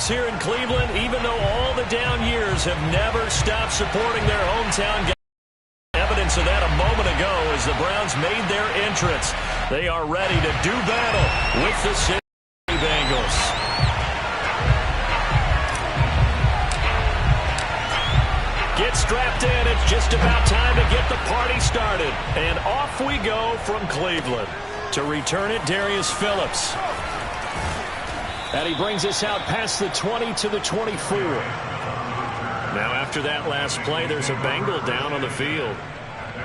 Bengals here in Cleveland, even though all the down years have never stopped supporting their hometown guys. Evidence of that a moment ago as the Browns made their entrance. They are ready to do battle with the Cincinnati Bengals. Get strapped in. It's just about time to get the party started. And off we go from Cleveland. To return it, Darius Phillips. And he brings us out past the 20 to the 24. Now after that last play, there's a Bengal down on the field.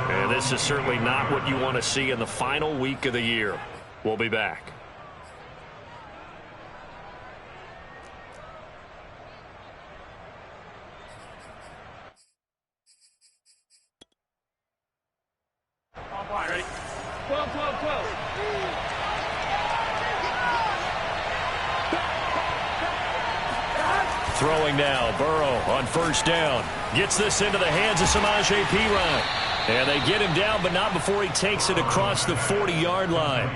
And this is certainly not what you want to see in the final week of the year. We'll be back. Ready? 12, 12, 12. Throwing now, Burrow on first down. Gets this into the hands of Samaje Perine. And they get him down, but not before he takes it across the 40-yard line.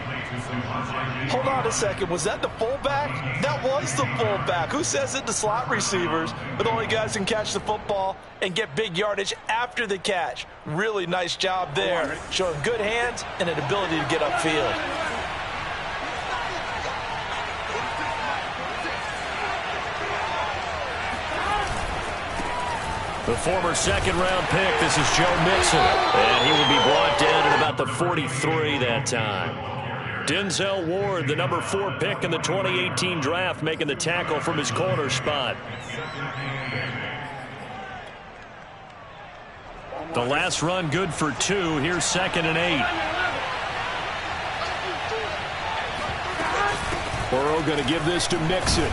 Hold on a second. Was that the fullback? That was the fullback. Who says it? The slot receivers are the only guys who can catch the football and get big yardage after the catch. Really nice job there. Showing good hands and an ability to get upfield. The former second-round pick, this is Joe Mixon. And he will be brought down at about the 43 that time. Denzel Ward, the number 4 pick in the 2018 draft, making the tackle from his corner spot. The last run good for 2. Here's 2nd and 8. Burrow going to give this to Mixon.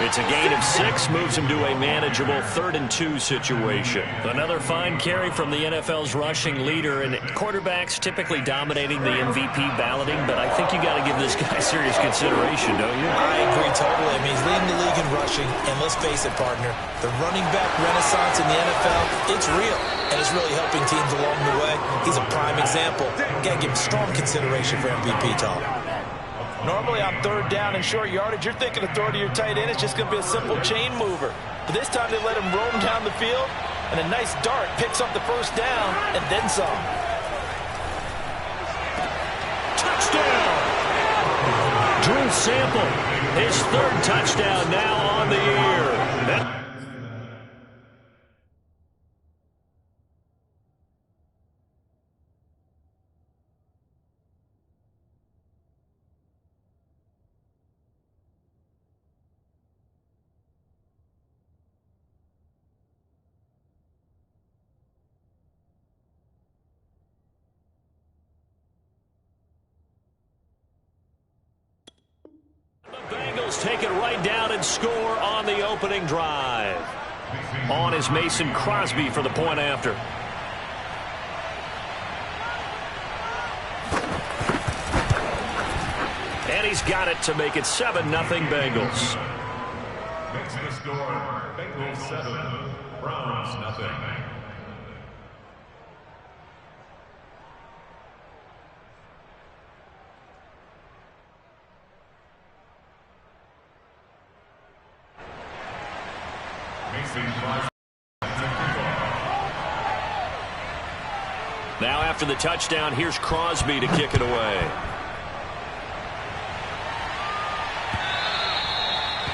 It's a gain of 6, moves him to a manageable 3rd and 2 situation. Another fine carry from the NFL's rushing leader, and quarterbacks typically dominating the MVP balloting, but I think you got to give this guy serious consideration, don't you? I agree totally. I mean, he's leading the league in rushing, and let's face it, partner, the running back renaissance in the NFL, it's real, and it's really helping teams along the way. He's a prime example. Got to give him strong consideration for MVP talk. Normally on 3rd down and short yardage, you're thinking of throwing to your tight end. It's just going to be a simple chain mover. But this time they let him roam down the field, and a nice dart picks up the first down and then some. Touchdown! Drew Sample, his 3rd touchdown now on the year. The Bengals take it right down and score on the opening drive. On is Mason Crosby for the point after. And he's got it to make it 7-0 Bengals. Next to score, Bengals 7, Browns nothing. Now after the touchdown, here's Crosby to kick it away.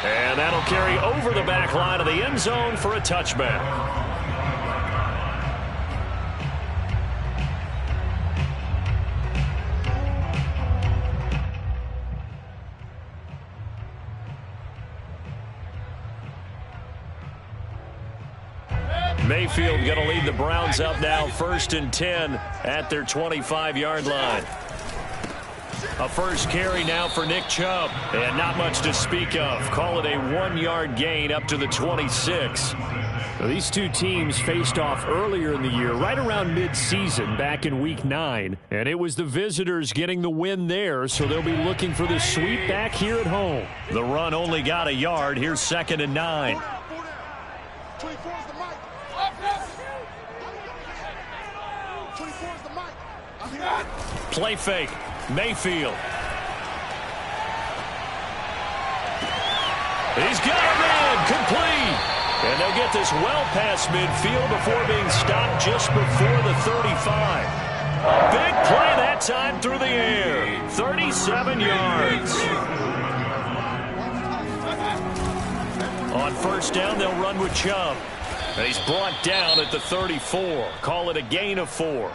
And that'll carry over the back line of the end zone for a touchback. Mayfield going to lead the Browns up now, 1st and 10 at their 25-yard line. A first carry now for Nick Chubb, and not much to speak of. Call it a 1-yard gain up to the 26. Now, these two teams faced off earlier in the year, right around mid-season, back in Week 9. And it was the visitors getting the win there, so they'll be looking for the sweep back here at home. The run only got a yard. Here's 2nd and 9. Play fake. Mayfield. He's got a man complete. And they'll get this well past midfield before being stopped just before the 35. A big play that time through the air. 37 yards. On first down, they'll run with Chubb. And he's brought down at the 34. Call it a gain of 4.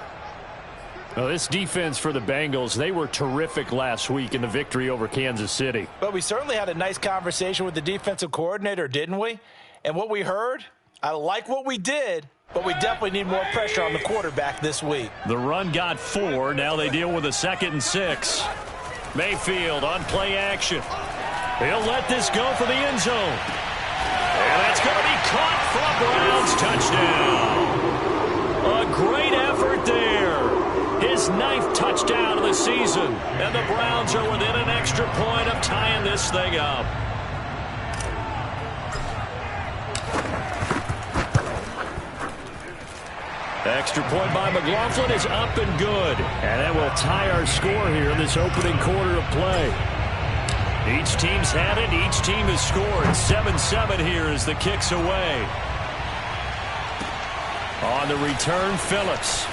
Well, this defense for the Bengals, they were terrific last week in the victory over Kansas City. But we certainly had a nice conversation with the defensive coordinator, didn't we? And what we heard, I like what we did, but we definitely need more pressure on the quarterback this week. The run got 4. Now they deal with a 2nd and 6. Mayfield on play action. He'll let this go for the end zone. And that's going to be caught for a Browns touchdown. A great effort there. His 9th touchdown of the season. And the Browns are within an extra point of tying this thing up. Extra point by McLaughlin is up and good. And that will tie our score here in this opening quarter of play. Each team's had it. Each team has scored. 7-7 here as the kick's away. On the return, Phillips.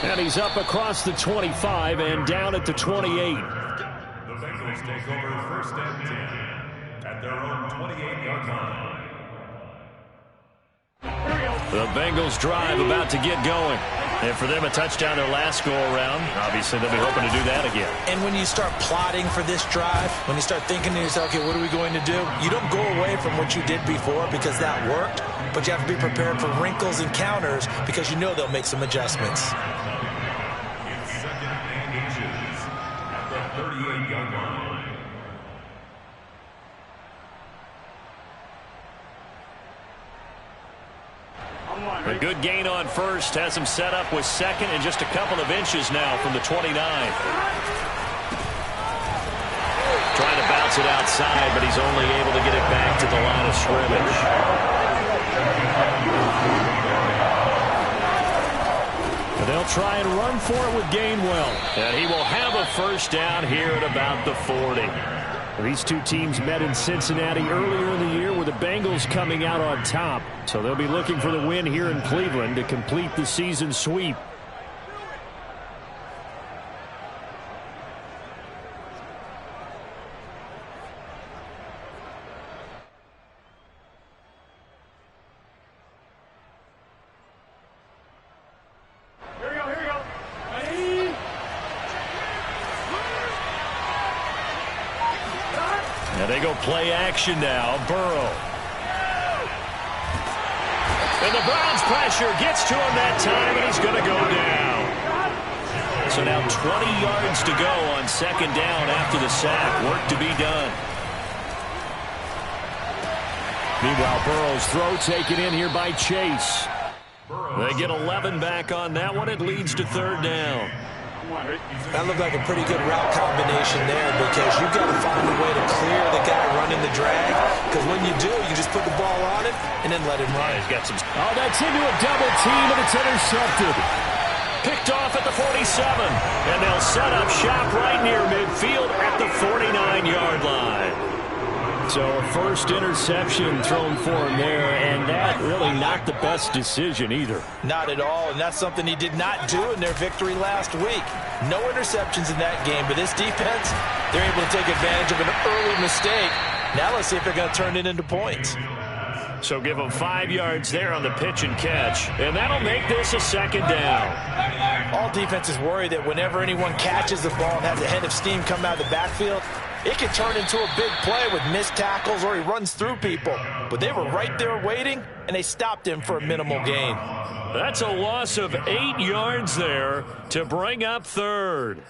And he's up across the 25 and down at the 28. The Bengals take over first and 10 at their own 28-yard line. The Bengals drive about to get going. And for them, a touchdown their last go-around. Obviously, they'll be hoping to do that again. And when you start plotting for this drive, when you start thinking to yourself, okay, what are we going to do? You don't go away from what you did before because that worked, but you have to be prepared for wrinkles and counters because you know they'll make some adjustments. It's 2nd and inches at the 38-yard line. A good gain on first has him set up with 2nd and just a couple of inches now from the 29. Trying to bounce it outside, but he's only able to get it back to the line of scrimmage. And they'll try and run for it with Gainwell. And he will have a first down here at about the 40. These two teams met in Cincinnati earlier in the year with the Bengals coming out on top. So they'll be looking for the win here in Cleveland to complete the season sweep. And they go play action now. Burrow. And the Browns pressure gets to him that time, and he's going to go down. So now 20 yards to go on 2nd down after the sack. Work to be done. Meanwhile, Burrow's throw taken in here by Chase. They get 11 back on that one. It leads to 3rd down. That looked like a pretty good route combination there because you've got to find a way to clear the guy running the drag, because when you do, you just put the ball on him and then let him run. He's got some. Oh, that's into a double team, and it's intercepted. Picked off at the 47, and they'll set up shop right near midfield at the 49-yard line. So a first interception thrown for him there, and that really not the best decision either. Not at all, and that's something he did not do in their victory last week. No interceptions in that game, but this defense, they're able to take advantage of an early mistake. Now let's see if they're going to turn it into points. So give them 5 yards there on the pitch and catch, and that'll make this a 2nd down. All defenses worry that whenever anyone catches the ball and has a head of steam come out of the backfield, it can turn into a big play with missed tackles or he runs through people. But they were right there waiting, and they stopped him for a minimal gain. That's a loss of 8 yards there to bring up 3rd.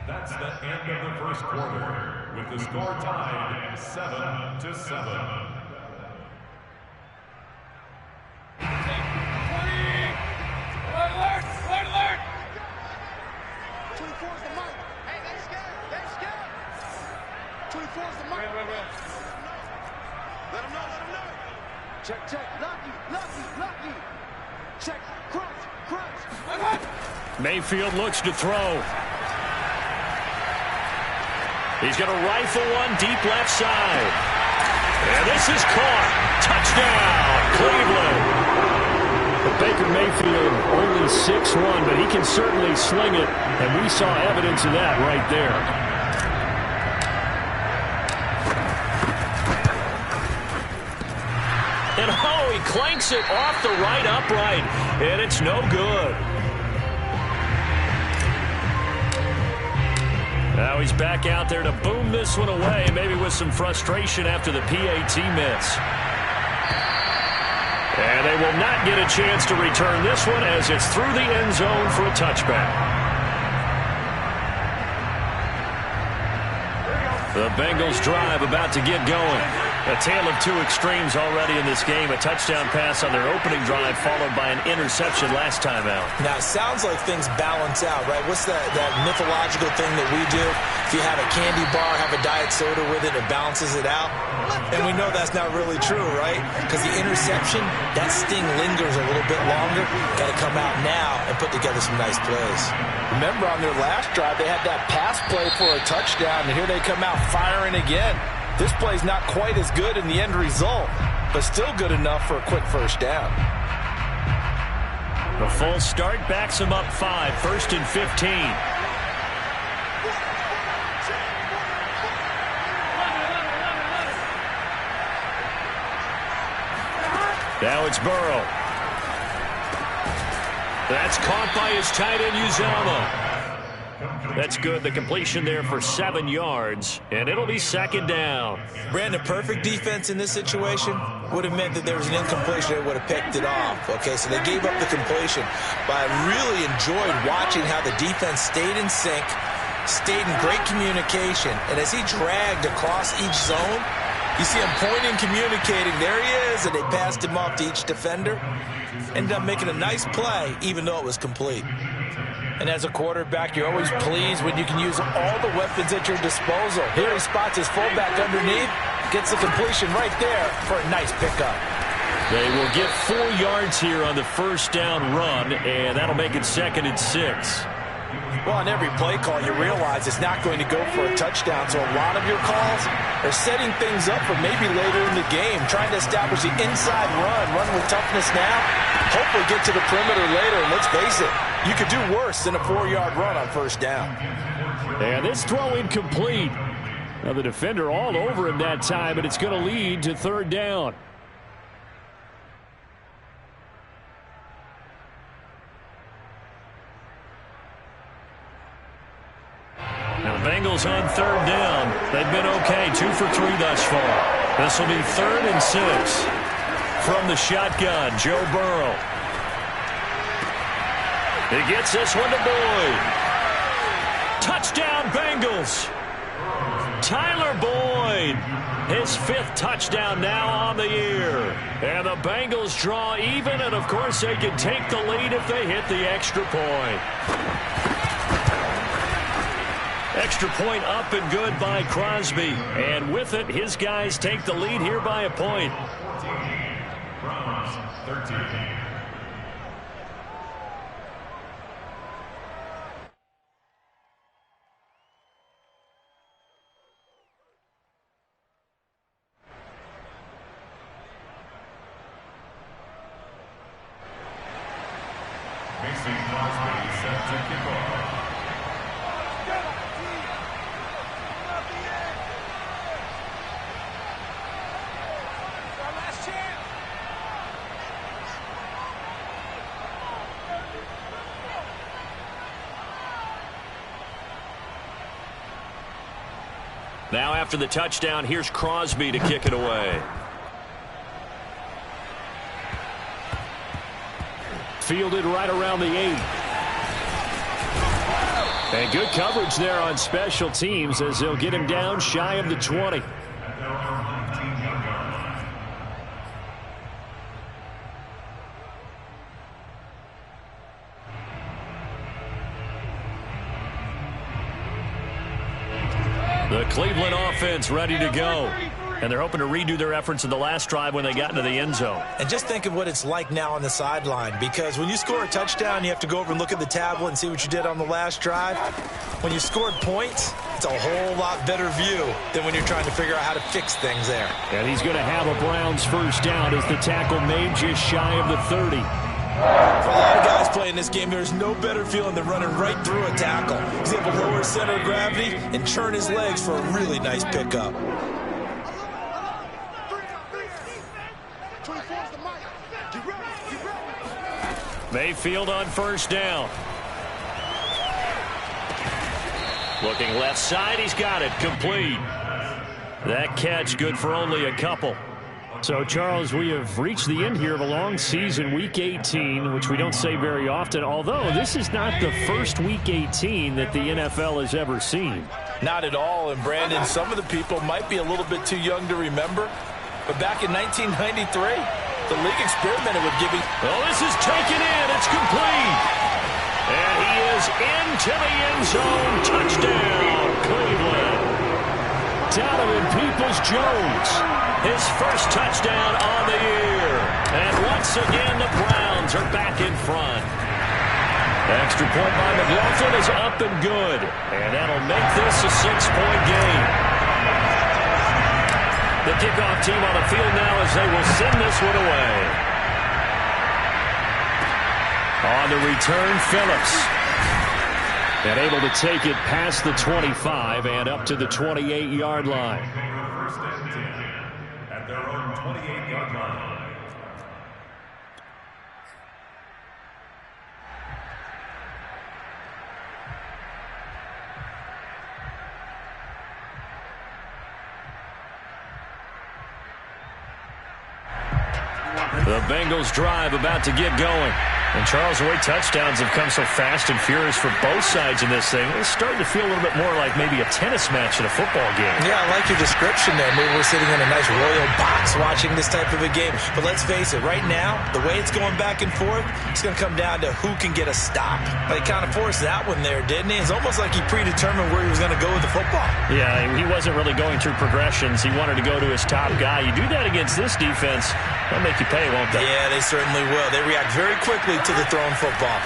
That's the end of the first quarter, with the score tied 7-7. Mayfield looks to throw. He's going to rifle one deep left side. And this is caught. Touchdown, Cleveland. But Baker Mayfield only 6'1", but he can certainly sling it, and we saw evidence of that right there. And oh, he clanks it off the right upright, and it's no good. Now he's back out there to boom this one away, maybe with some frustration after the PAT miss. And they will not get a chance to return this one as it's through the end zone for a touchback. The Bengals drive about to get going. A tale of two extremes already in this game. A touchdown pass on their opening drive followed by an interception last time out. Now, it sounds like things balance out, right? What's that mythological thing that we do? If you have a candy bar, have a diet soda with it, it balances it out. And we know that's not really true, right? Because the interception, that sting lingers a little bit longer. Got to come out now and put together some nice plays. Remember, on their last drive, they had that pass play for a touchdown, and here they come out firing again. This play's not quite as good in the end result, but still good enough for a quick first down. The full start backs him up 5, 1st and 15. Now it's Burrow. That's caught by his tight end, Uzomah. That's good. The completion there for 7 yards, and it'll be 2nd down. Brandon, perfect defense in this situation would have meant that there was an incompletion. They would have picked it off. Okay, so they gave up the completion. But I really enjoyed watching how the defense stayed in sync, stayed in great communication, and as he dragged across each zone, you see him pointing, communicating. There he is, and they passed him off to each defender. Ended up making a nice play, even though it was complete. And as a quarterback, you're always pleased when you can use all the weapons at your disposal. Here he spots his fullback underneath, gets the completion right there for a nice pickup. They will get 4 yards here on the first down run, and that'll make it 2nd and 6. Well, on every play call, you realize it's not going to go for a touchdown, so a lot of your calls are setting things up for maybe later in the game, trying to establish the inside run with toughness now, hopefully get to the perimeter later, and let's face it, you could do worse than a 4-yard run on first down. And this throw incomplete. Now the defender all over him that time, but it's going to lead to 3rd down. Now the Bengals on 3rd down. They've been okay, 2 for 3 thus far. This will be 3rd and 6. From the shotgun, Joe Burrow. He gets this one to Boyd. Touchdown, Bengals. Tyler Boyd, his 5th touchdown now on the year. And the Bengals draw even, and of course they can take the lead if they hit the extra point. Extra point up and good by Crosby. And with it, his guys take the lead here by a point. 14, Browns 13. Mason Crosby set to kick off. Now after the touchdown, here's Crosby to kick it away. Fielded right around the 8. And good coverage there on special teams as they'll get him down shy of the 20. The Cleveland offense ready to go. And they're hoping to redo their efforts in the last drive when they got into the end zone. And just think of what it's like now on the sideline, because when you score a touchdown, you have to go over and look at the tablet and see what you did on the last drive. When you scored points, it's a whole lot better view than when you're trying to figure out how to fix things there. And he's going to have a Browns first down as the tackle made just shy of the 30. For a lot of guys playing this game, there's no better feeling than running right through a tackle. He's able to lower his center of gravity and churn his legs for a really nice pickup. Mayfield on first down. Looking left side, he's got it, complete. That catch good for only a couple. So, Charles, we have reached the end here of a long season, Week 18, which we don't say very often, although this is not the first Week 18 that the NFL has ever seen. Not at all, and Brandon, some of the people might be a little bit too young to remember, but back in 1993, the league experimented with giving... Oh, this is taken in. It's complete. And he is into the end zone. Touchdown, Cleveland. Donovan Peoples-Jones. His first touchdown on the year. And once again, the Browns are back in front. Extra point by McLaughlin is up and good. And that'll make this a 6-point game. The kickoff team on the field now as they will send this one away. On the return, Phillips. And able to take it past the 25 and up to the 28-yard line. First and 10 at their own 28-yard line. The Bengals drive about to get going. And, Charles, the way touchdowns have come so fast and furious for both sides in this thing, it's starting to feel a little bit more like maybe a tennis match in a football game. Yeah, I like your description there. Maybe we're sitting in a nice royal box watching this type of a game. But let's face it, right now, the way it's going back and forth, it's going to come down to who can get a stop. But he kind of forced that one there, didn't he? It's almost like he predetermined where he was going to go with the football. Yeah, he wasn't really going through progressions. He wanted to go to his top guy. You do that against this defense, they'll make you pay, won't they? Yeah, they certainly will. They react very quickly to the thrown football.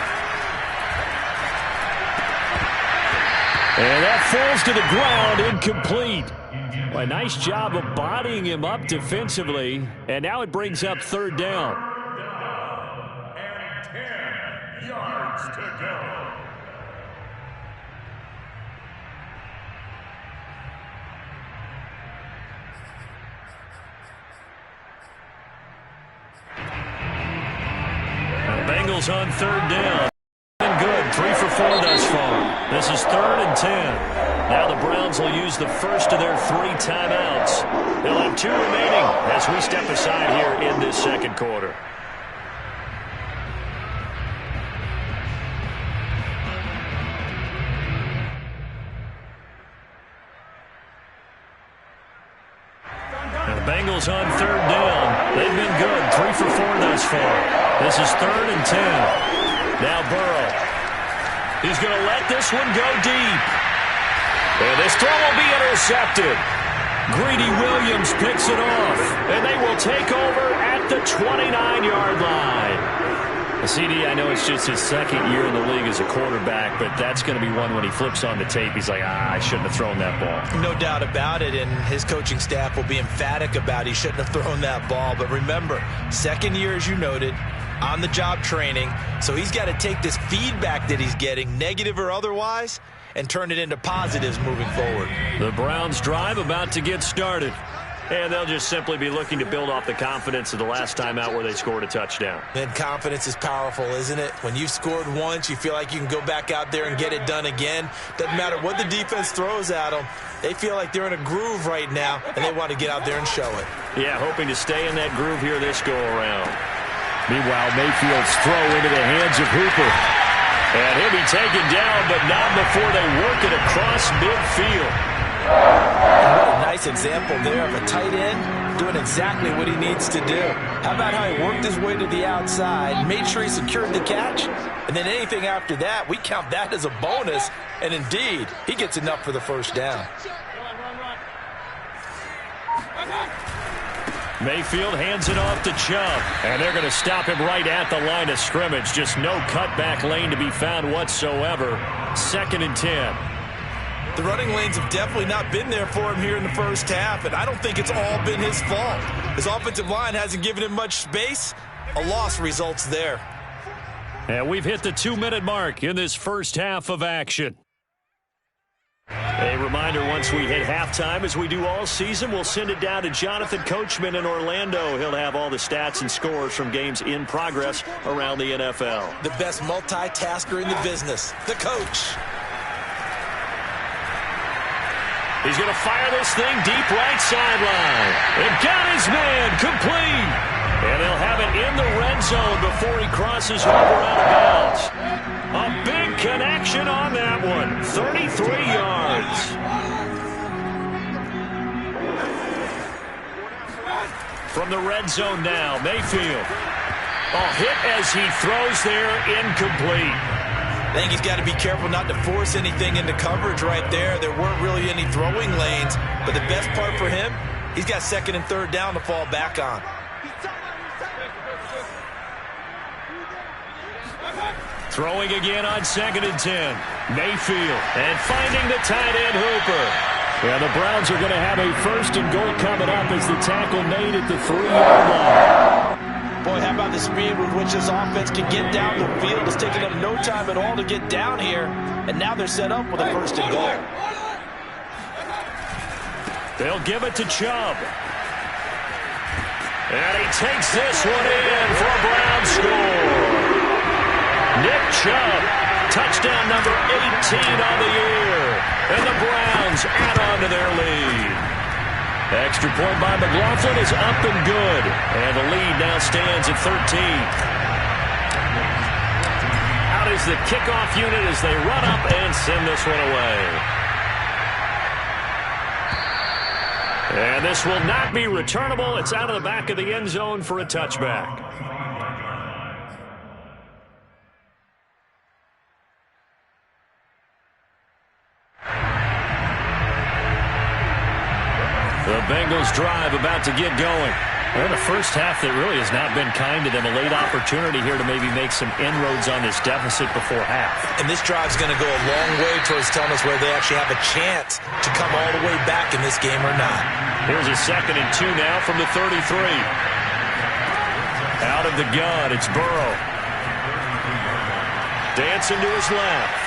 And that falls to the ground, incomplete. Well, a nice job of bodying him up defensively, and now it brings up third down. And 10 yards to go. Bengals on third down. And good. 3 for 4 thus far. This is 3rd and 10. Now the Browns will use the first of their 3 timeouts. They'll have 2 remaining as we step aside here in this second quarter. Now the Bengals on third down. They've been good. 3 for 4 thus far. This is 3rd and 10. Now Burrow. He's going to let this one go deep. And this throw will be intercepted. Greedy Williams picks it off. And they will take over at the 29-yard line. CD, I know it's just his second year in the league as a quarterback, but that's going to be one when he flips on the tape. He's like, I shouldn't have thrown that ball. No doubt about it, and his coaching staff will be emphatic about he shouldn't have thrown that ball. But remember, second year, as you noted, on-the-job training, so he's got to take this feedback that he's getting, negative or otherwise, and turn it into positives moving forward. The Browns drive about to get started. And they'll just simply be looking to build off the confidence of the last time out where they scored a touchdown. And confidence is powerful, isn't it? When you've scored once, you feel like you can go back out there and get it done again. Doesn't matter what the defense throws at them. They feel like they're in a groove right now, and they want to get out there and show it. Yeah, hoping to stay in that groove here this go-around. Meanwhile, Mayfield's throw into the hands of Hooper. And he'll be taken down, but not before they work it across midfield. What a nice example there of a tight end doing exactly what he needs to do. How about how he worked his way to the outside, made sure he secured the catch, and then anything after that, we count that as a bonus, and indeed, he gets enough for the first down. Mayfield hands it off to Chubb. And they're going to stop him right at the line of scrimmage. Just no cutback lane to be found whatsoever. 2nd and 10. The running lanes have definitely not been there for him here in the first half, and I don't think it's all been his fault. His offensive line hasn't given him much space. A loss results there. And we've hit the 2-minute mark in this first half of action. A reminder, once we hit halftime, as we do all season, we'll send it down to Jonathan Coachman in Orlando. He'll have all the stats and scores from games in progress around the NFL. The best multitasker in the business, the coach. He's going to fire this thing deep right sideline. And got his man complete. And they'll have it in the red zone before he crosses over out of bounds. A big connection on that one. 33 yards. From the red zone now, Mayfield. A hit as he throws there, incomplete. I think he's got to be careful not to force anything into coverage right there. There weren't really any throwing lanes, but the best part for him, he's got 2nd and 3rd down to fall back on. Throwing again on 2nd and 10. Mayfield and finding the tight end Hooper. Yeah, the Browns are going to have a 1st and goal coming up as the tackle made at the 3-yard line. Boy, how about the speed with which this offense can get down the field? It's taken them no time at all to get down here, and now they're set up with a 1st and goal. They'll give it to Chubb. And he takes this one in for a Brown score. Nick Chubb, touchdown number 18 on the year. And the Browns add on to their lead. Extra point by McLaughlin is up and good. And the lead now stands at 13. Out is the kickoff unit as they run up and send this one away. And this will not be returnable. It's out of the back of the end zone for a touchback. The Bengals drive about to get going. Well, the first half that really has not been kind to them. A late opportunity here to maybe make some inroads on this deficit before half. And this drive's going to go a long way towards telling us whether they actually have a chance to come all the way back in this game or not. Here's a 2nd and 2 now from the 33. Out of the gun, it's Burrow. Dancing to his left.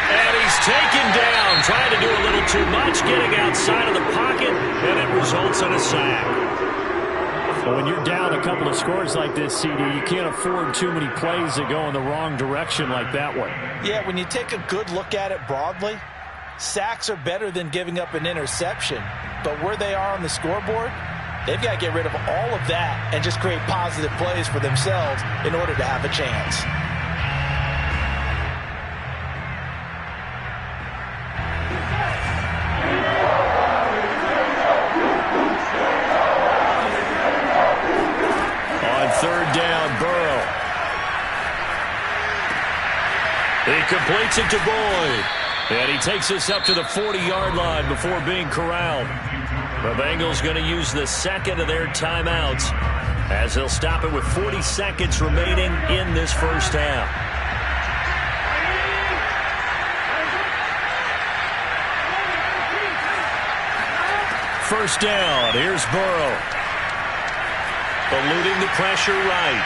And he's taken down, trying to do a little too much, getting outside of the pocket, and it results in a sack. Well, when you're down a couple of scores like this, CD, you can't afford too many plays that go in the wrong direction like that one. Yeah, when you take a good look at it broadly, sacks are better than giving up an interception. But where they are on the scoreboard, they've got to get rid of all of that and just create positive plays for themselves in order to have a chance. He completes it to Boyd. And he takes us up to the 40-yard line before being corralled. The Bengals going to use the 2nd of their timeouts as they'll stop it with 40 seconds remaining in this first half. First down. Here's Burrow. Eluding the pressure right.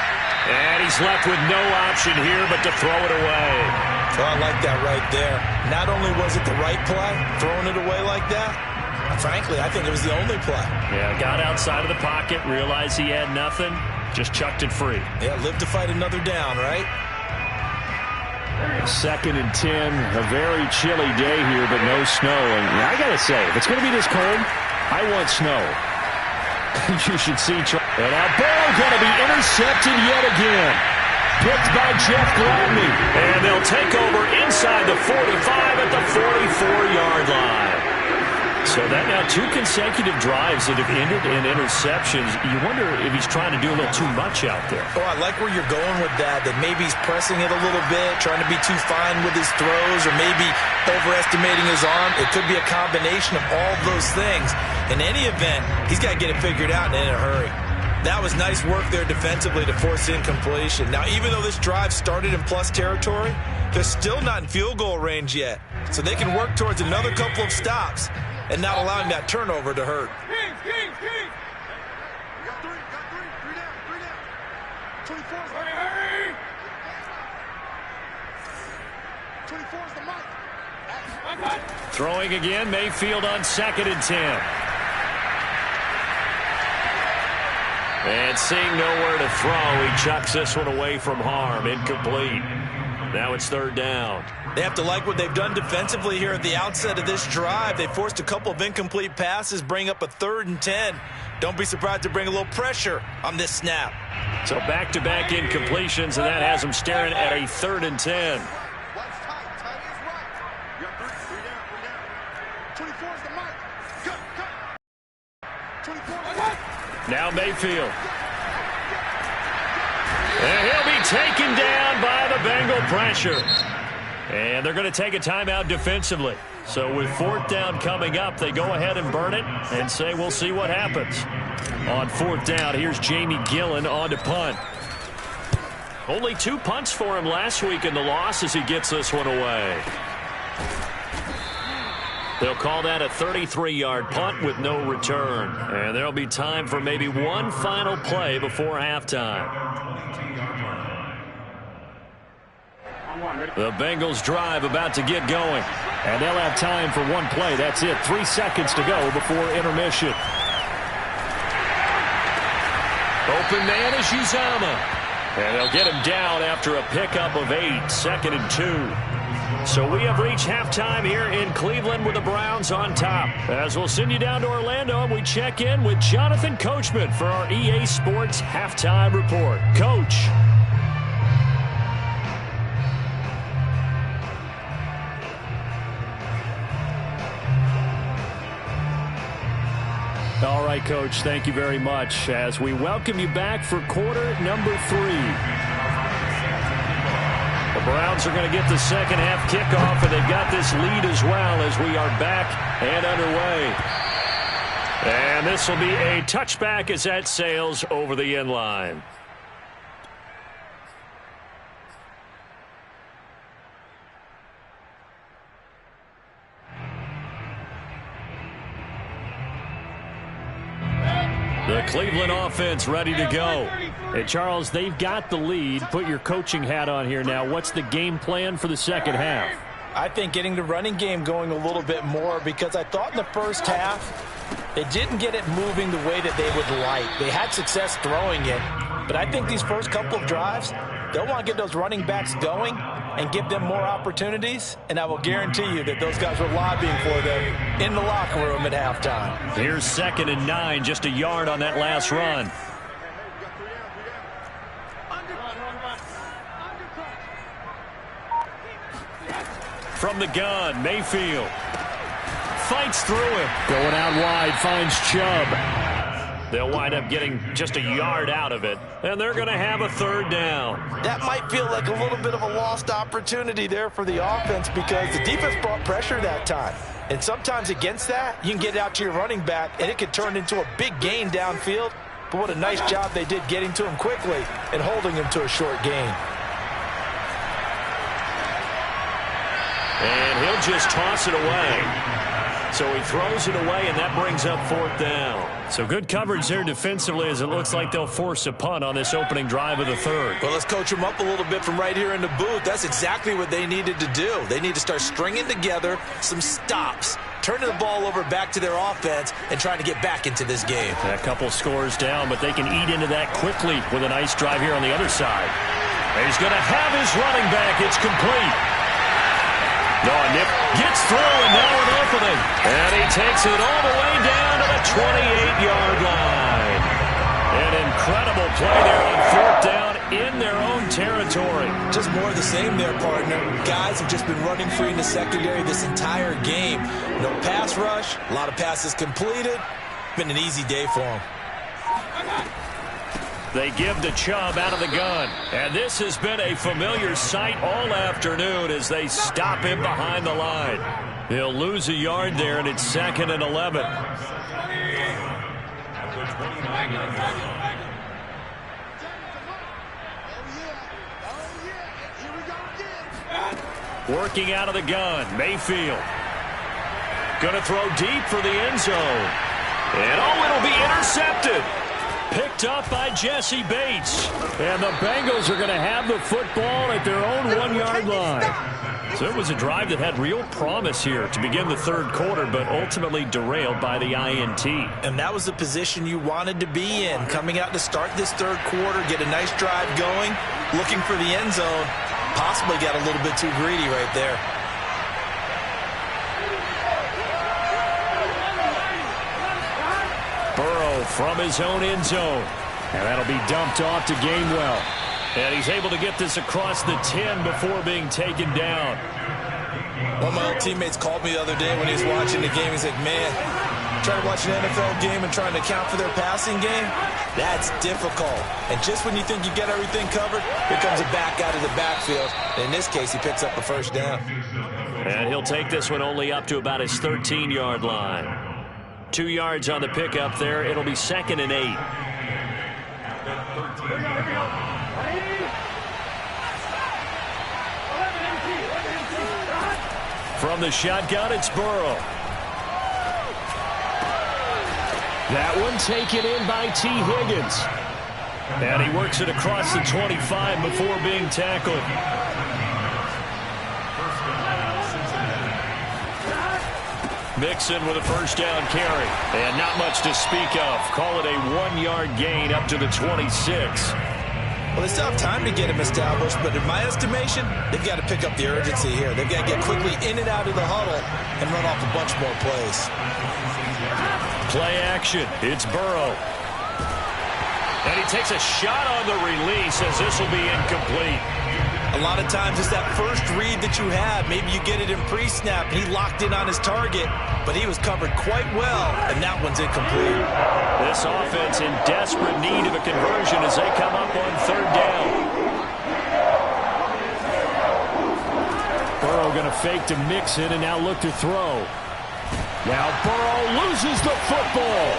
And he's left with no option here but to throw it away. Oh, I like that right there. Not only was it the right play, throwing it away like that, frankly, I think it was the only play. Yeah, got outside of the pocket, realized he had nothing, just chucked it free. Yeah, live to fight another down, right? 2nd and 10, a very chilly day here, but no snow. And I got to say, if it's going to be this cold, I want snow. You should see. And now Burrow going to be intercepted yet again. Picked by Jeff Gladney. And they'll take over inside the 45 at the 44-yard line. So So that now 2 consecutive drives that have ended in interceptions. You wonder if he's trying to do a little too much out there. Oh, I like where you're going with that maybe he's pressing it a little bit, trying to be too fine with his throws, or maybe overestimating his arm. It could be a combination of all those things. In any event, he's got to get it figured out and in a hurry. That was nice work there defensively to force incompletion. Now, even though this drive started in plus territory, they're still not in field goal range yet. So they can work towards another couple of stops and not allowing that turnover to hurt. Kings. We got three down. 24 is hurry. 24 is the mic. Throwing again, Mayfield on 2nd and 10. And seeing nowhere to throw, he chucks this one away from harm. Incomplete. Now it's 3rd down. They have to like what they've done defensively here at the outset of this drive. They forced a couple of incomplete passes, bring up a 3rd and 10. Don't be surprised to bring a little pressure on this snap. So back-to-back incompletions, and that has them staring at a 3rd and 10. Now Mayfield. And he'll be taken down by the Bengal pressure. And they're going to take a timeout defensively. So with 4th down coming up, they go ahead and burn it and say we'll see what happens. On 4th down, here's Jamie Gillen on to punt. Only 2 punts for him last week in the loss as he gets this one away. They'll call that a 33-yard punt with no return. And there'll be time for maybe one final play before halftime. The Bengals drive about to get going. And they'll have time for one play. That's it. 3 seconds to go before intermission. Open man is Uzama. And they'll get him down after a pickup of 8. 2nd and 2. So we have reached halftime here in Cleveland with the Browns on top. As we'll send you down to Orlando, we check in with Jonathan Coachman for our EA Sports Halftime Report. Coach. All right, Coach, thank you very much as we welcome you back for quarter number 3. The Browns are going to get the second half kickoff, and they've got this lead as well as we are back and underway. And this will be a touchback as that sails over the end line. The Cleveland offense ready to go. And, Charles, they've got the lead. Put your coaching hat on here now. What's the game plan for the second half? I think getting the running game going a little bit more, because I thought in the first half they didn't get it moving the way that they would like. They had success throwing it, but I think these first couple of drives, they'll want to get those running backs going and give them more opportunities, and I will guarantee you that those guys were lobbying for them in the locker room at halftime. Here's 2nd and 9, just a yard on that last run. From the gun, Mayfield fights through him. Going out wide, finds Chubb. They'll wind up getting just a yard out of it, and they're going to have a 3rd down. That might feel like a little bit of a lost opportunity there for the offense, because the defense brought pressure that time. And sometimes against that, you can get out to your running back, and it could turn into a big gain downfield. But what a nice job they did getting to him quickly and holding him to a short gain. And he'll just toss it away. So he throws it away, and that brings up 4th down. So good coverage there defensively, as it looks like they'll force a punt on this opening drive of the 3rd. Well, let's coach them up a little bit from right here in the booth. That's exactly what they needed to do. They need to start stringing together some stops, turning the ball over back to their offense, and trying to get back into this game. A couple scores down, but they can eat into that quickly with a nice drive here on the other side. And he's going to have his running back. It's complete. Noah Nip gets through, and now an opening. And he takes it all the way down to the 28-yard line. An incredible play there on 4th down in their own territory. Just more of the same there, partner. Guys have just been running free in the secondary this entire game. No pass rush, a lot of passes completed. Been an easy day for them. They give to Chubb out of the gun. And this has been a familiar sight all afternoon as they stop him behind the line. He'll lose a yard there, and it's 2nd and 11. Working out of the gun, Mayfield. Going to throw deep for the end zone. And it'll be intercepted. Picked up by Jesse Bates. And the Bengals are going to have the football at their own 1-yard line. So it was a drive that had real promise here to begin the third quarter, but ultimately derailed by the INT. And that was the position you wanted to be in. Coming out to start this third quarter, get a nice drive going, looking for the end zone. Possibly got a little bit too greedy right there. Burrow from his own end zone. And that'll be dumped off to Gainwell. And he's able to get this across the 10 before being taken down. One of my old teammates called me the other day when he was watching the game. He's like, man, trying to watch an NFL game and trying to account for their passing game, that's difficult. And just when you think you get everything covered, here comes a back out of the backfield. And in this case, he picks up a first down. And he'll take this one only up to about his 13-yard line. 2 yards on the pickup there. It'll be 2nd and 8. From the shotgun, it's Burrow. That one taken in by T. Higgins. And he works it across the 25 before being tackled. Mixon with a first down carry. And not much to speak of. Call it a 1-yard gain up to the 26. Well, they still have time to get him established, but in my estimation, they've got to pick up the urgency here. They've got to get quickly in and out of the huddle and run off a bunch more plays. Play action. It's Burrow. And he takes a shot on the release as this will be incomplete. A lot of times it's that first read that you have. Maybe you get it in pre-snap. He locked in on his target, but he was covered quite well, and that one's incomplete. This offense in desperate need of a conversion as they come up on third down. Burrow going to fake to Mixon and now look to throw. Now Burrow loses the football.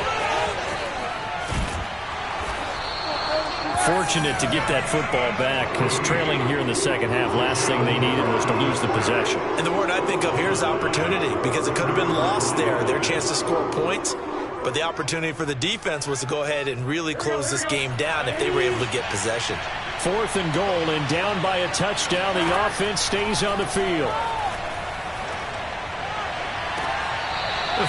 Fortunate to get that football back, because trailing here in the second half, last thing they needed was to lose the possession. And the word I think of here is opportunity, because it could have been lost there, their chance to score points. But the opportunity for the defense was to go ahead and really close this game down if they were able to get possession. 4th and goal, and down by a touchdown, the offense stays on the field.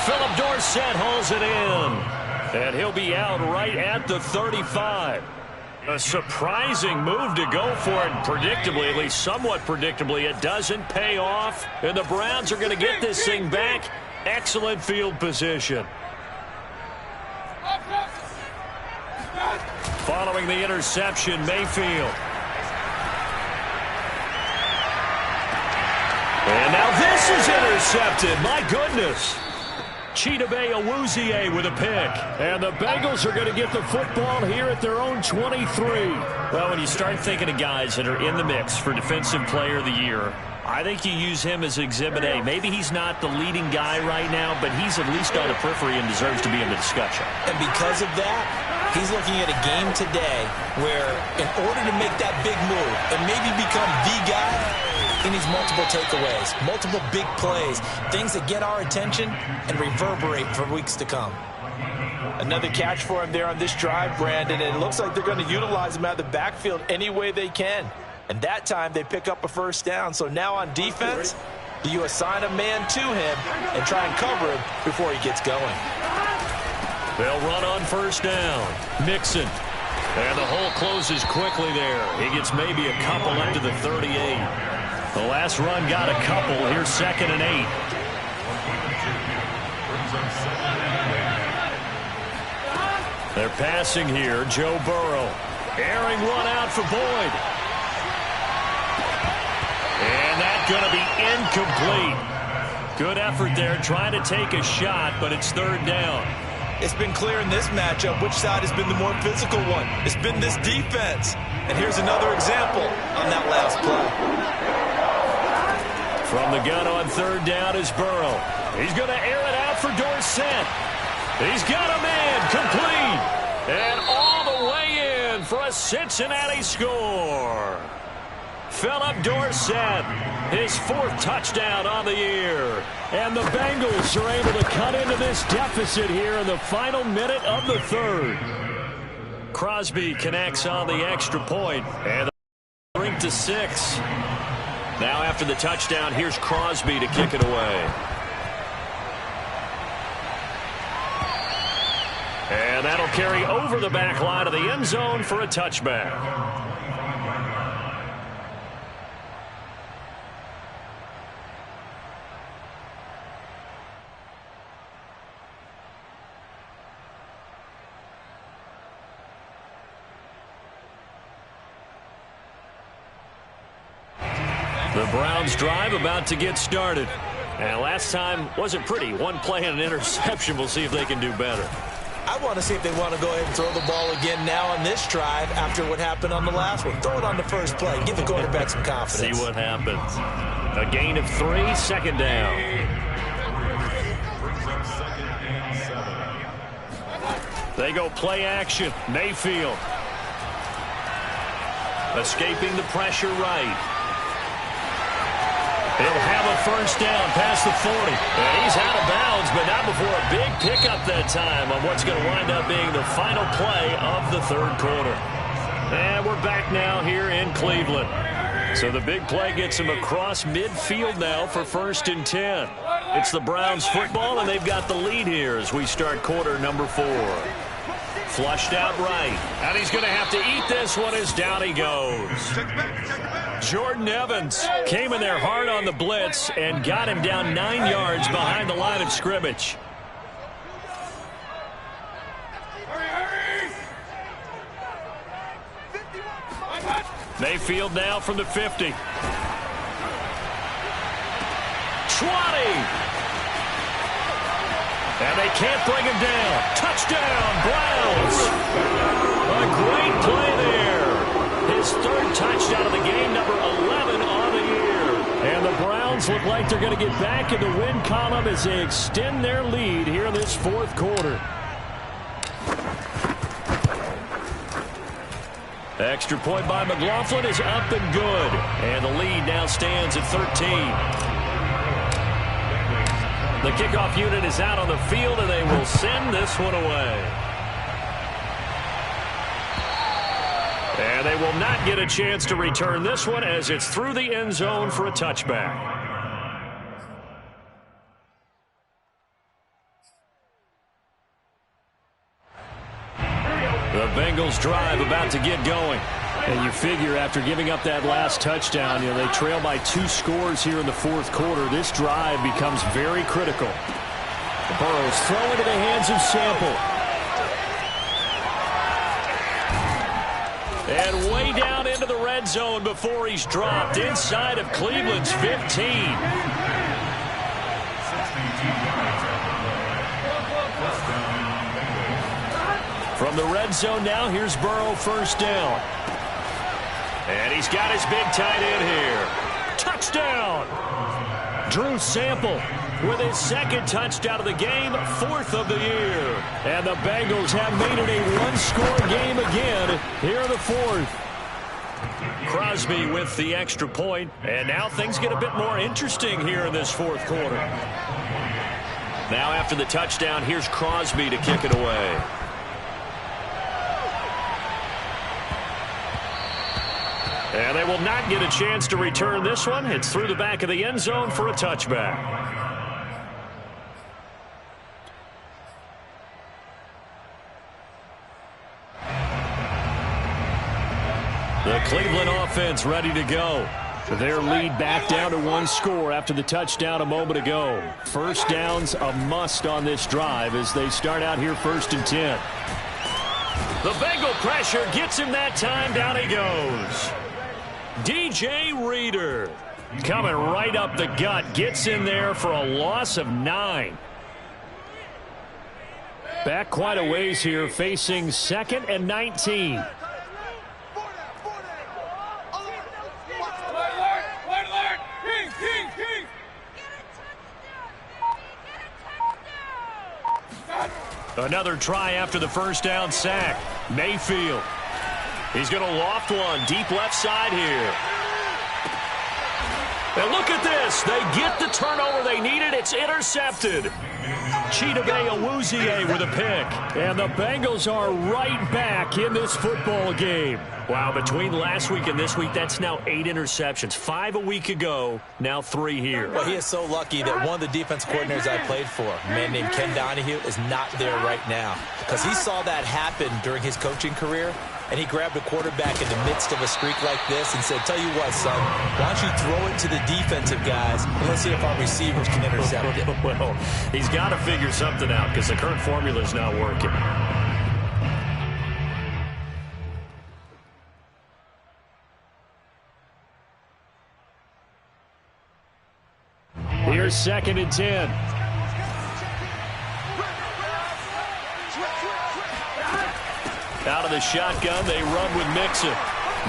Philip Dorsett hauls it in, and he'll be out right at the 35. A surprising move to go for it, and predictably, at least somewhat predictably, it doesn't pay off, and the Browns are going to get this thing back. Excellent field position. Following the interception, Mayfield. And now this is intercepted. My goodness. Chidobe Awuzie with a pick. And the Bengals are going to get the football here at their own 23. Well, when you start thinking of guys that are in the mix for Defensive Player of the Year, I think you use him as Exhibit A. Maybe he's not the leading guy right now, but he's at least on the periphery and deserves to be in the discussion. And because of that, he's looking at a game today where in order to make that big move and maybe become the guy, he needs multiple takeaways, multiple big plays, things that get our attention and reverberate for weeks to come. Another catch for him there on this drive, Brandon, and it looks like they're going to utilize him out of the backfield any way they can. And that time they pick up a first down. So now on defense, do you assign a man to him and try and cover him before he gets going? They'll run on first down. Mixon. And the hole closes quickly there. He gets maybe a couple up to the 38. The last run got a couple. Here's 2nd and 8. They're passing here. Joe Burrow. Airing one out for Boyd. going to be incomplete. Good effort there trying to take a shot, but it's third down. It's been clear in this matchup which side has been the more physical one. It's been this defense. And here's another example on that last play. From the gun on third down is Burrow. He's going to air it out for Dorsett. He's got a man complete. And all the way in for a Cincinnati score. Philip Dorsett, his fourth touchdown on the year. And the Bengals are able to cut into this deficit here in the final minute of the third. Crosby connects on the extra point, and the brink to 6. Now after the touchdown, here's Crosby to kick it away. And that'll carry over the back line of the end zone for a touchback. The Browns drive about to get started. And last time wasn't pretty. One play and an interception. We'll see if they can do better. I want to see if they want to go ahead and throw the ball again now on this drive after what happened on the last one. Throw it on the first play. Give the quarterback some confidence. See what happens. A gain of 3, second down. They go play action. Mayfield. Escaping the pressure right. He'll have a first down past the 40. And he's out of bounds, but not before a big pickup that time on what's going to wind up being the final play of the third quarter. And we're back now here in Cleveland. So the big play gets him across midfield now for 1st and 10. It's the Browns football, and they've got the lead here as we start quarter number 4. Flushed out right. And he's going to have to eat this one as down he goes. Jordan Evans came in there hard on the blitz and got him down 9 yards behind the line of scrimmage. Mayfield now from the 50. 20. And they can't bring him down. Touchdown, Browns. A great play there. His third touchdown of the game, number 11 on the year. And the Browns look like they're going to get back in the win column as they extend their lead here in this fourth quarter. Extra point by McLaughlin is up and good. And the lead now stands at 13. The kickoff unit is out on the field, and they will send this one away. And they will not get a chance to return this one as it's through the end zone for a touchback. The Bengals drive about to get going. And you figure after giving up that last touchdown, they trail by 2 scores here in the fourth quarter. This drive becomes very critical. Burrow's throw into the hands of Sample. And way down into the red zone before he's dropped inside of Cleveland's 15. From the red zone now, here's Burrow first down. And he's got his big tight end here. Touchdown! Drew Sample with his second touchdown of the game, 4th of the year. And the Bengals have made it a one-score game again here in the 4th. Crosby with the extra point, and now things get a bit more interesting here in this fourth quarter. Now after the touchdown, here's Crosby to kick it away. And they will not get a chance to return this one. It's through the back of the end zone for a touchback. The Cleveland offense ready to go. Their lead back down to 1 score after the touchdown a moment ago. First down's a must on this drive as they start out here 1st and 10. The Bengal pressure gets him that time. Down he goes. DJ Reader. Coming right up the gut. Gets in there for a loss of 9. Back quite a ways here, facing 2nd and 19. Another try after the first down sack. Mayfield. He's going to loft one deep left side here. And look at this. They get the turnover they needed. It's intercepted. Chidobe Awuzie with a pick. And the Bengals are right back in this football game. Wow, between last week and this week, that's now 8 interceptions. 5 a week ago, now 3 here. Well, he is so lucky that one of the defense coordinators I played for, a man named Ken Donahue, is not there right now. Because he saw that happen during his coaching career, and he grabbed a quarterback in the midst of a streak like this and said, tell you what, son, why don't you throw it to the defensive guys, and let's see if our receivers can intercept it. Well, he's got to figure something out because the current formula is not working. Here's 2nd and 10. Out of the shotgun, they run with Mixon.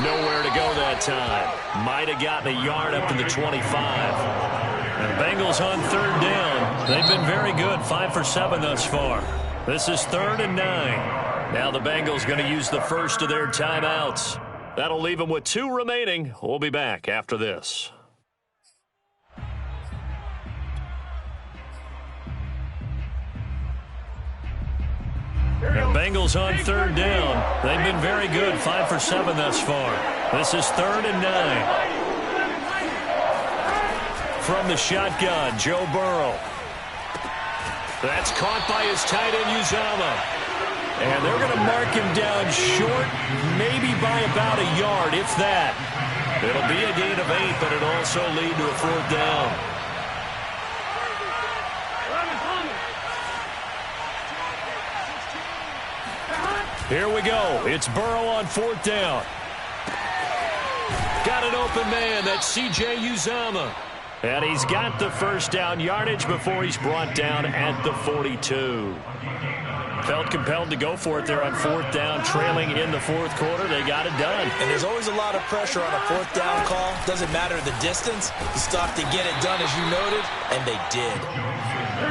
Nowhere to go that time. Might have gotten a yard up to the 25. And Bengals on 3rd down. They've been very good, 5 for 7 thus far. This is 3rd and 9. Now the Bengals going to use the first of their timeouts. That'll leave them with 2 remaining. We'll be back after this. And Bengals on 3rd down. They've been very good, 5 for 7 thus far. This is 3rd and 9. From the shotgun, Joe Burrow. That's caught by his tight end, Uzomah. And they're going to mark him down short, maybe by about a yard, if that. It'll be a gain of 8, but it'll also lead to a 4th down. Here we go. It's Burrow on 4th down. Got an open man. That's C.J. Uzomah. And he's got the first down yardage before he's brought down at the 42. Felt compelled to go for it there on 4th down, trailing in the 4th quarter. They got it done. And there's always a lot of pressure on a 4th down call. Doesn't matter the distance. You stop to get it done, as you noted, and they did.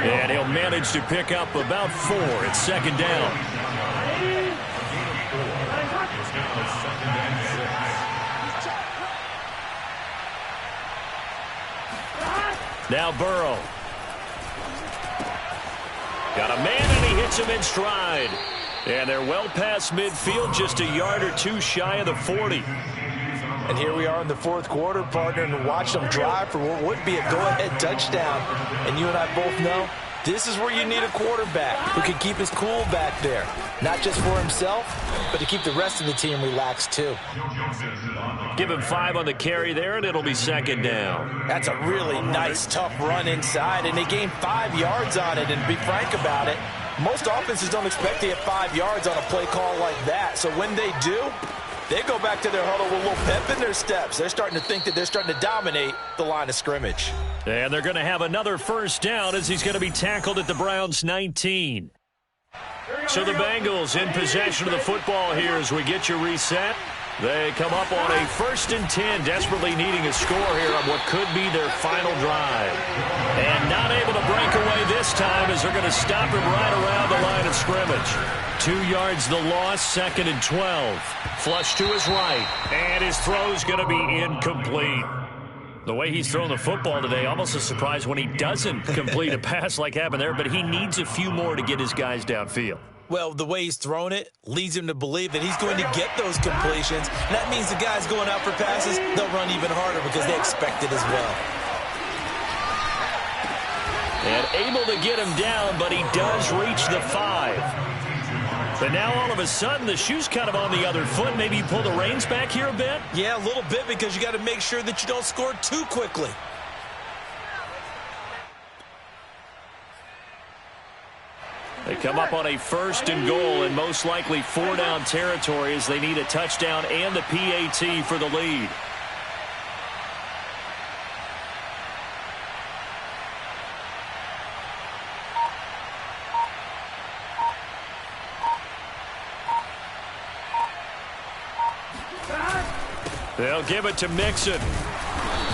And he'll manage to pick up about 4. It's 2nd down. Now Burrow. Got a man, and he hits him in stride. And they're well past midfield, just a yard or 2 shy of the 40. And here we are in the 4th quarter, partner, and watch them drive for what would be a go-ahead touchdown. And you and I both know this is where you need a quarterback who can keep his cool back there. Not just for himself, but to keep the rest of the team relaxed too. Give him 5 on the carry there, and it'll be 2nd down. That's a really nice, tough run inside, and they gained 5 yards on it. And to be frank about it, most offenses don't expect to get 5 yards on a play call like that. So when they do, they go back to their huddle with a little pep in their steps. They're starting to think that they're starting to dominate the line of scrimmage. And they're going to have another first down as he's going to be tackled at the Browns' 19. So the Bengals in possession of the football here as we get you reset. They come up on a 1st and 10, desperately needing a score here on what could be their final drive. And not able to break away this time as they're going to stop him right around the line of scrimmage. 2 yards the loss, 2nd and 12. Flush to his right, and his throw's going to be incomplete. The way he's thrown the football today, almost a surprise when he doesn't complete a pass like happened there, but he needs a few more to get his guys downfield. Well, the way he's thrown it leads him to believe that he's going to get those completions. And that means the guys going out for passes, they'll run even harder because they expect it as well. And able to get him down, but he does reach the 5. But now all of a sudden the shoe's kind of on the other foot. Maybe you pull the reins back here a bit? Yeah, a little bit because you got to make sure that you don't score too quickly. They come up on a 1st and goal and most likely 4-down territory as they need a touchdown and the PAT for the lead. They'll give it to Mixon.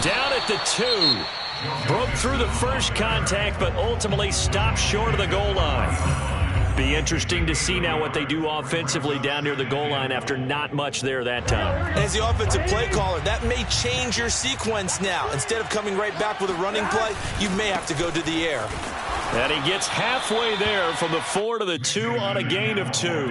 Down at the 2. Broke through the first contact, but ultimately stopped short of the goal line. Be interesting to see now what they do offensively down near the goal line after not much there that time. As the offensive play caller, that may change your sequence now. Instead of coming right back with a running play, you may have to go to the air. And he gets halfway there from the 4 to the 2 on a gain of 2.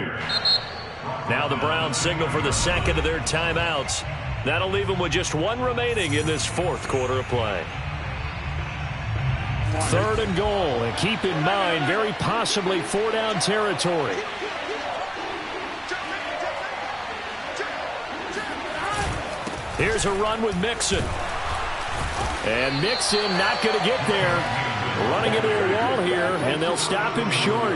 Now the Browns signal for the second of their timeouts. That'll leave them with just 1 remaining in this fourth quarter of play. 3rd and goal, and keep in mind, very possibly 4-down territory. Here's a run with Mixon. And Mixon not going to get there. Running into a wall here, and they'll stop him short.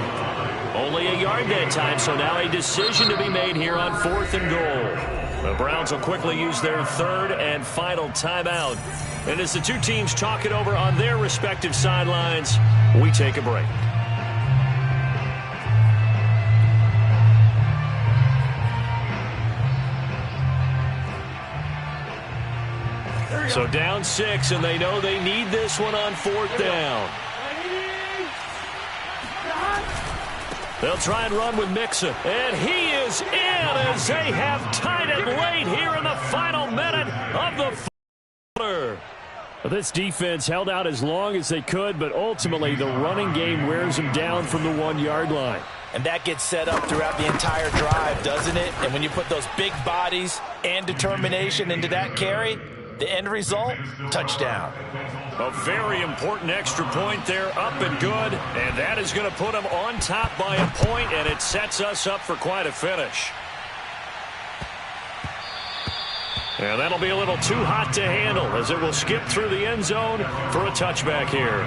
Only a yard that time, so now a decision to be made here on 4th and goal. The Browns will quickly use their 3rd and final timeout. And as the two teams talk it over on their respective sidelines, we take a break. So down 6, and they know they need this one on 4th down. They'll try and run with Mixon. And he is in as they have tied it late here in the final minute of the quarter. This defense held out as long as they could, but ultimately the running game wears them down from the 1-yard line. And that gets set up throughout the entire drive, doesn't it? And when you put those big bodies and determination into that carry, the end result, touchdown. A very important extra point there, up and good. And that is going to put them on top by a point, and it sets us up for quite a finish. And that'll be a little too hot to handle as it will skip through the end zone for a touchback here.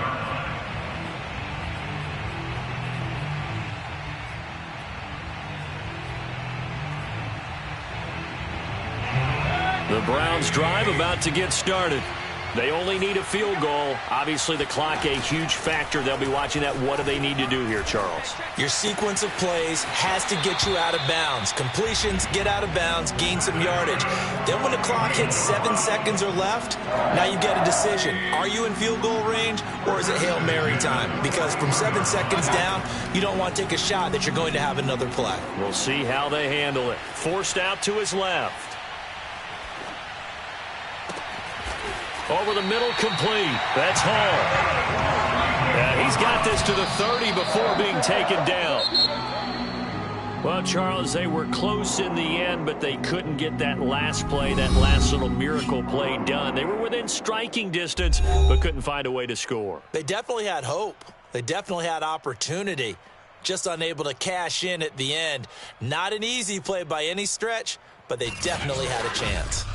The Browns drive about to get started. They only need a field goal. Obviously, the clock a huge factor. They'll be watching that. What do they need to do here, Charles? Your sequence of plays has to get you out of bounds. Completions, get out of bounds, gain some yardage. Then when the clock hits 7 seconds or left, now you get a decision. Are you in field goal range, or is it Hail Mary time? Because from 7 seconds down, you don't want to take a shot that you're going to have another play. We'll see how they handle it. Forced out to his left. Over the middle, complete. That's Hall. And he's got this to the 30 before being taken down. Well, Charles, they were close in the end, but they couldn't get that last play, that last little miracle play done. They were within striking distance, but couldn't find a way to score. They definitely had hope. They definitely had opportunity. Just unable to cash in at the end. Not an easy play by any stretch, but they definitely had a chance.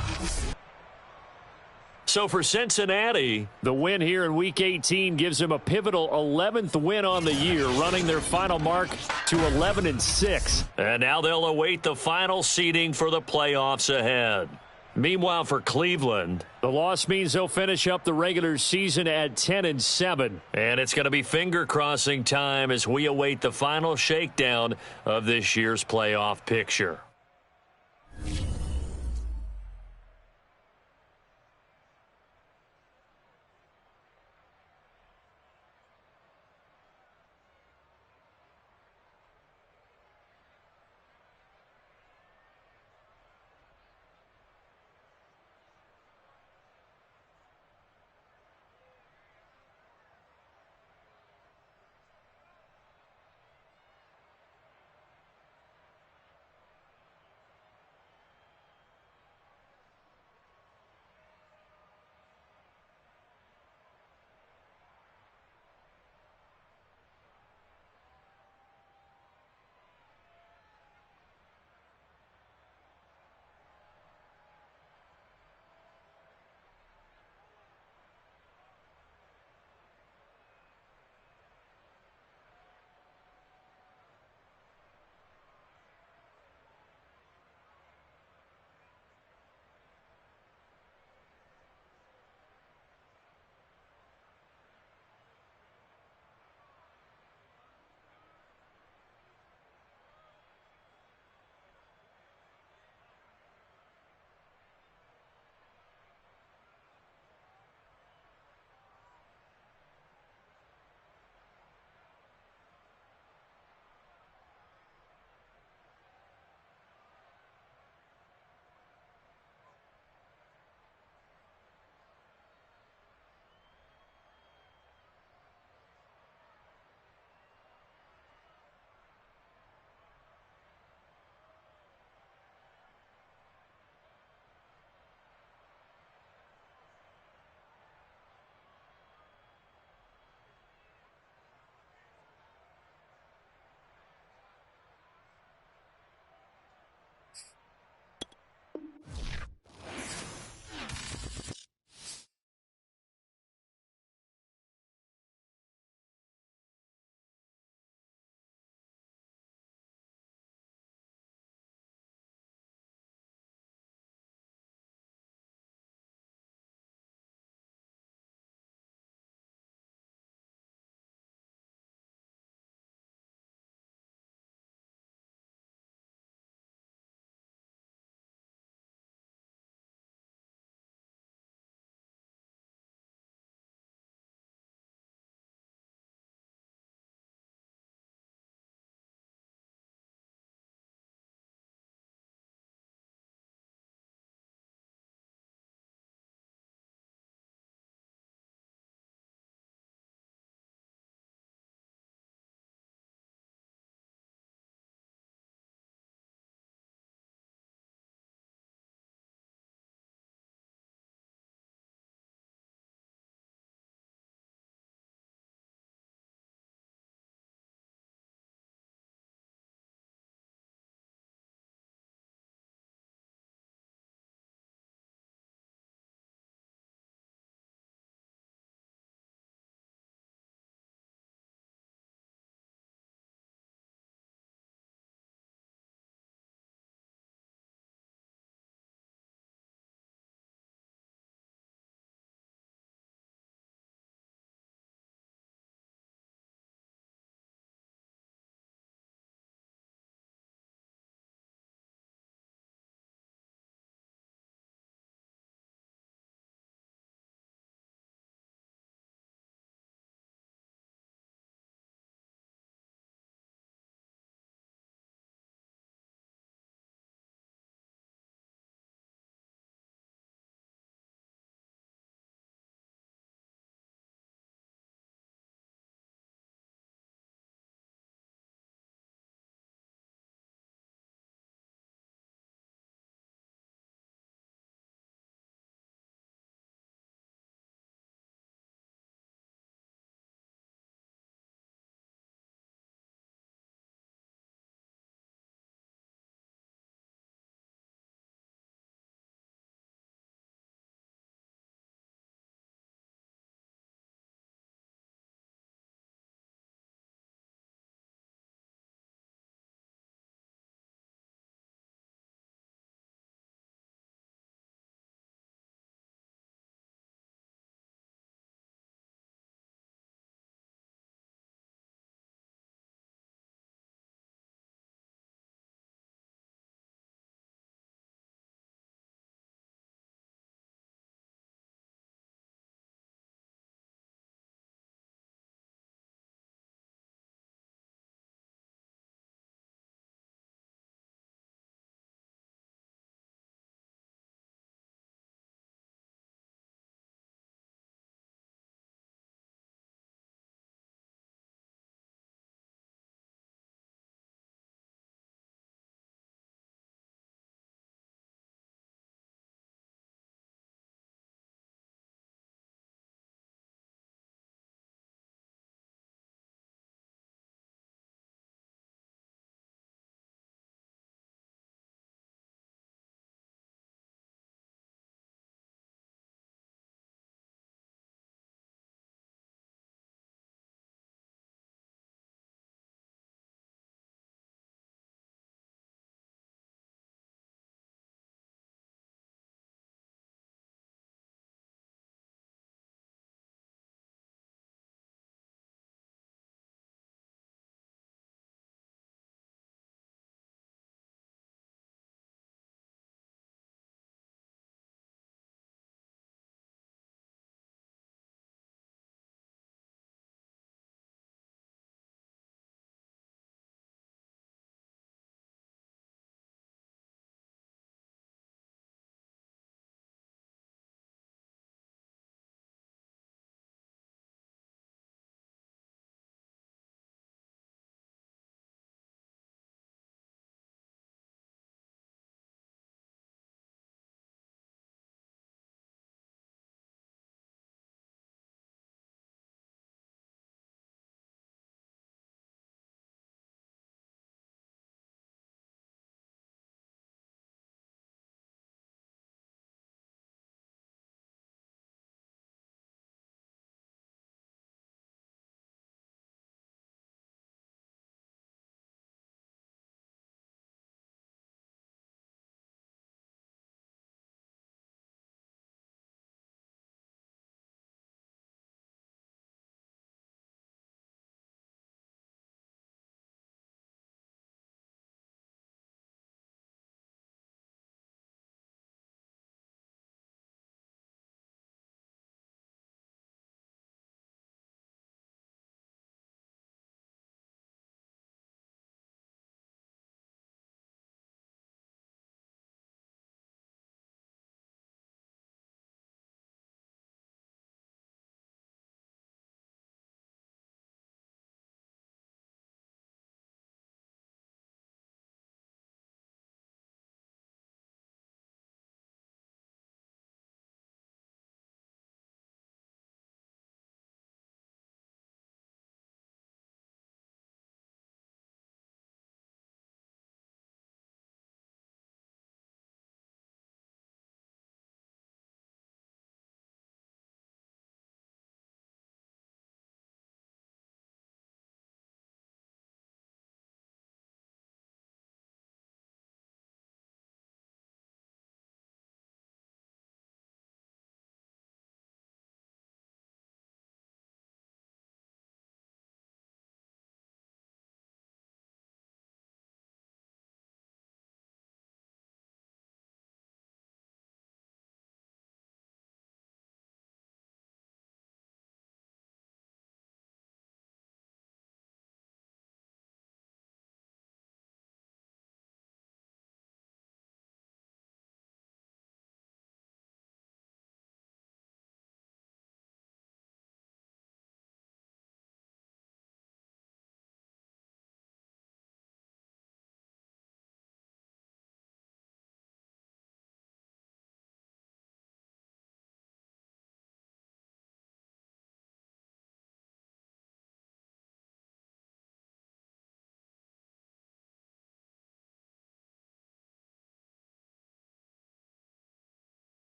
So for Cincinnati, the win here in Week 18 gives them a pivotal 11th win on the year, running their final mark to 11-6. And now they'll await the final seeding for the playoffs ahead. Meanwhile, for Cleveland, the loss means they'll finish up the regular season at 10-7. And it's going to be finger-crossing time as we await the final shakedown of this year's playoff picture.